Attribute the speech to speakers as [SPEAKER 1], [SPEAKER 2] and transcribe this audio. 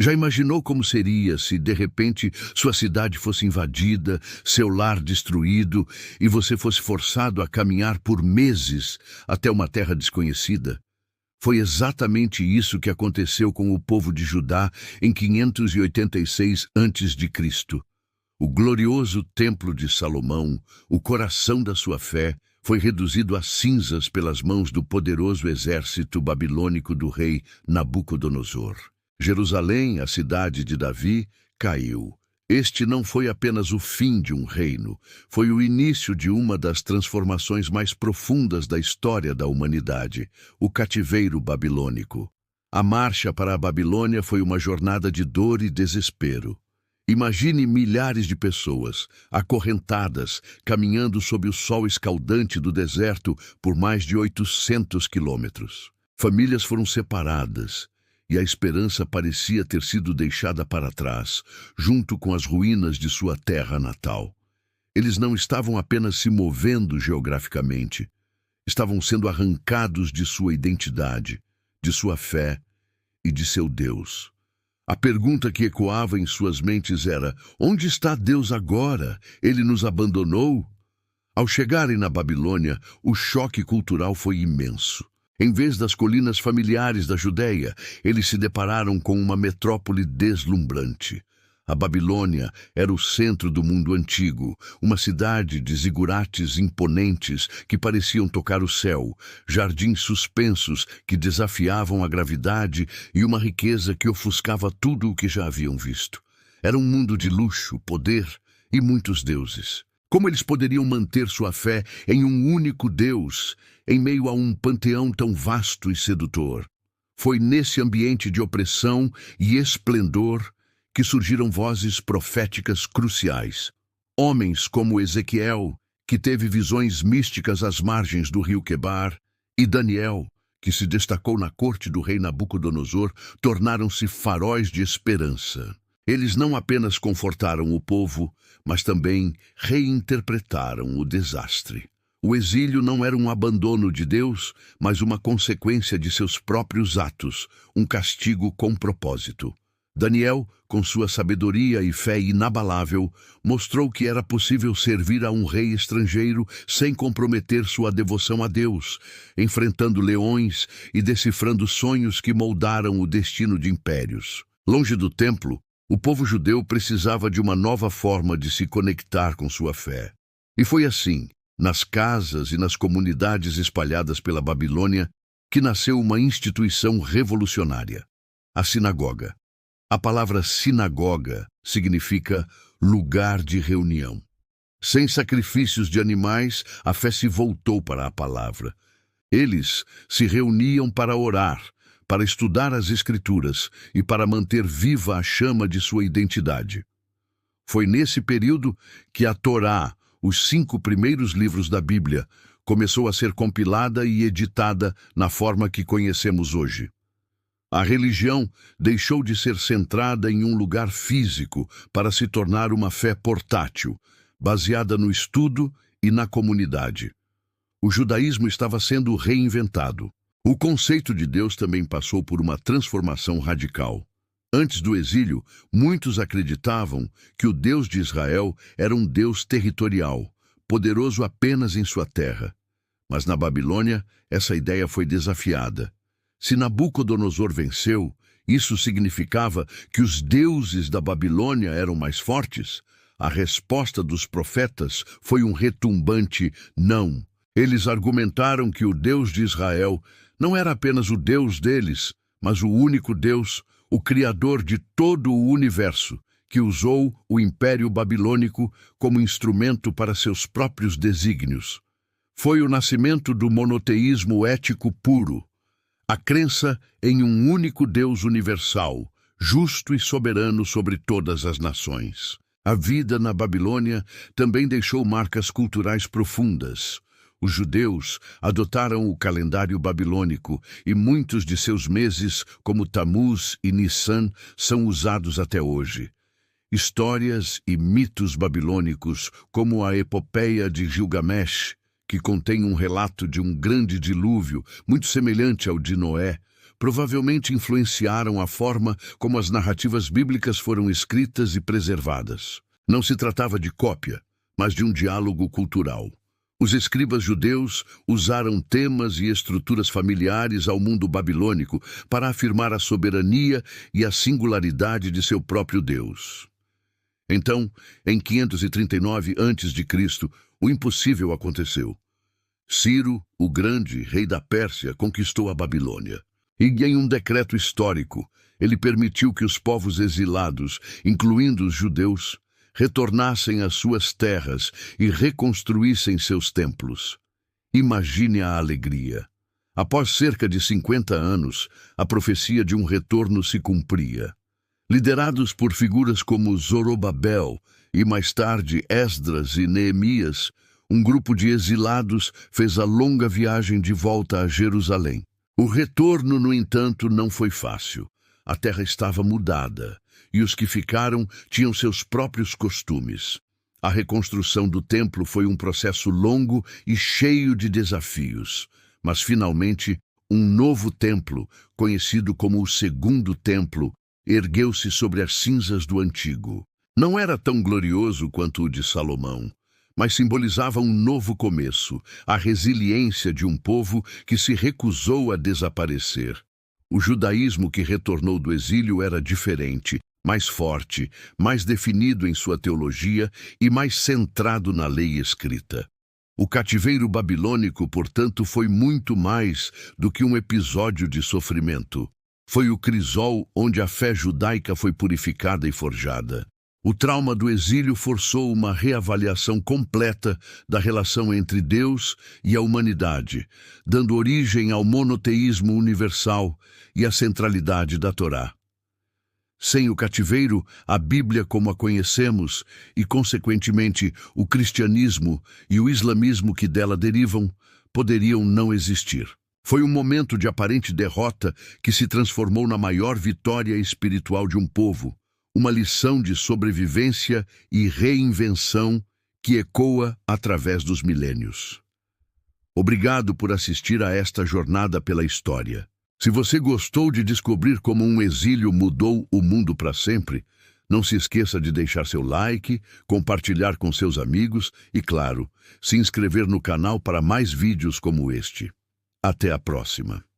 [SPEAKER 1] Já imaginou como seria se, de repente, sua cidade fosse invadida, seu lar destruído e você fosse forçado a caminhar por meses até uma terra desconhecida? Foi exatamente isso que aconteceu com o povo de Judá em 586 a.C. O glorioso Templo de Salomão, o coração da sua fé, foi reduzido a cinzas pelas mãos do poderoso exército babilônico do rei Nabucodonosor. Jerusalém, a cidade de Davi, caiu. Este não foi apenas o fim de um reino, foi o início de uma das transformações mais profundas da história da humanidade, o cativeiro babilônico. A marcha para a Babilônia foi uma jornada de dor e desespero. Imagine milhares de pessoas, acorrentadas, caminhando sob o sol escaldante do deserto por mais de 800 quilômetros. Famílias foram separadas, e a esperança parecia ter sido deixada para trás, junto com as ruínas de sua terra natal. Eles não estavam apenas se movendo geograficamente, estavam sendo arrancados de sua identidade, de sua fé e de seu Deus. A pergunta que ecoava em suas mentes era: onde está Deus agora? Ele nos abandonou? Ao chegarem na Babilônia, o choque cultural foi imenso. Em vez das colinas familiares da Judéia, eles se depararam com uma metrópole deslumbrante. A Babilônia era o centro do mundo antigo, uma cidade de zigurates imponentes que pareciam tocar o céu, jardins suspensos que desafiavam a gravidade e uma riqueza que ofuscava tudo o que já haviam visto. Era um mundo de luxo, poder e muitos deuses. Como eles poderiam manter sua fé em um único Deus, em meio a um panteão tão vasto e sedutor? Foi nesse ambiente de opressão e esplendor que surgiram vozes proféticas cruciais. Homens como Ezequiel, que teve visões místicas às margens do rio Quebar, e Daniel, que se destacou na corte do rei Nabucodonosor, tornaram-se faróis de esperança. Eles não apenas confortaram o povo, mas também reinterpretaram o desastre. O exílio não era um abandono de Deus, mas uma consequência de seus próprios atos, um castigo com propósito. Daniel, com sua sabedoria e fé inabalável, mostrou que era possível servir a um rei estrangeiro sem comprometer sua devoção a Deus, enfrentando leões e decifrando sonhos que moldaram o destino de impérios. Longe do templo, o povo judeu precisava de uma nova forma de se conectar com sua fé. E foi assim, nas casas e nas comunidades espalhadas pela Babilônia, que nasceu uma instituição revolucionária: a sinagoga. A palavra sinagoga significa lugar de reunião. Sem sacrifícios de animais, a fé se voltou para a palavra. Eles se reuniam para orar, para estudar as Escrituras e para manter viva a chama de sua identidade. Foi nesse período que a Torá, os 5 primeiros livros da Bíblia, começou a ser compilada e editada na forma que conhecemos hoje. A religião deixou de ser centrada em um lugar físico para se tornar uma fé portátil, baseada no estudo e na comunidade. O judaísmo estava sendo reinventado. O conceito de Deus também passou por uma transformação radical. Antes do exílio, muitos acreditavam que o Deus de Israel era um Deus territorial, poderoso apenas em sua terra. Mas na Babilônia, essa ideia foi desafiada. Se Nabucodonosor venceu, isso significava que os deuses da Babilônia eram mais fortes? A resposta dos profetas foi um retumbante não. Eles argumentaram que o Deus de Israel não era apenas o Deus deles, mas o único Deus, o Criador de todo o universo, que usou o Império Babilônico como instrumento para seus próprios desígnios. Foi o nascimento do monoteísmo ético puro, a crença em um único Deus universal, justo e soberano sobre todas as nações. A vida na Babilônia também deixou marcas culturais profundas. Os judeus adotaram o calendário babilônico e muitos de seus meses, como Tamuz e Nissan, são usados até hoje. Histórias e mitos babilônicos, como a epopeia de Gilgamesh, que contém um relato de um grande dilúvio, muito semelhante ao de Noé, provavelmente influenciaram a forma como as narrativas bíblicas foram escritas e preservadas. Não se tratava de cópia, mas de um diálogo cultural. Os escribas judeus usaram temas e estruturas familiares ao mundo babilônico para afirmar a soberania e a singularidade de seu próprio Deus. Então, em 539 a.C., o impossível aconteceu. Ciro, o Grande, rei da Pérsia, conquistou a Babilônia. E em um decreto histórico, ele permitiu que os povos exilados, incluindo os judeus, retornassem às suas terras e reconstruíssem seus templos. Imagine a alegria. Após cerca de 50 anos, a profecia de um retorno se cumpria. Liderados por figuras como Zorobabel e mais tarde Esdras e Neemias, um grupo de exilados fez a longa viagem de volta a Jerusalém. O retorno, no entanto, não foi fácil. A terra estava mudada, e os que ficaram tinham seus próprios costumes. A reconstrução do templo foi um processo longo e cheio de desafios, mas finalmente um novo templo, conhecido como o Segundo Templo, ergueu-se sobre as cinzas do antigo. Não era tão glorioso quanto o de Salomão, mas simbolizava um novo começo, a resiliência de um povo que se recusou a desaparecer. O judaísmo que retornou do exílio era diferente, mais forte, mais definido em sua teologia e mais centrado na lei escrita. O cativeiro babilônico, portanto, foi muito mais do que um episódio de sofrimento. Foi o crisol onde a fé judaica foi purificada e forjada. O trauma do exílio forçou uma reavaliação completa da relação entre Deus e a humanidade, dando origem ao monoteísmo universal e à centralidade da Torá. Sem o cativeiro, a Bíblia como a conhecemos e, consequentemente, o cristianismo e o islamismo que dela derivam, poderiam não existir. Foi um momento de aparente derrota que se transformou na maior vitória espiritual de um povo, uma lição de sobrevivência e reinvenção que ecoa através dos milênios. Obrigado por assistir a esta jornada pela história. Se você gostou de descobrir como um exílio mudou o mundo para sempre, não se esqueça de deixar seu like, compartilhar com seus amigos e, claro, se inscrever no canal para mais vídeos como este. Até a próxima!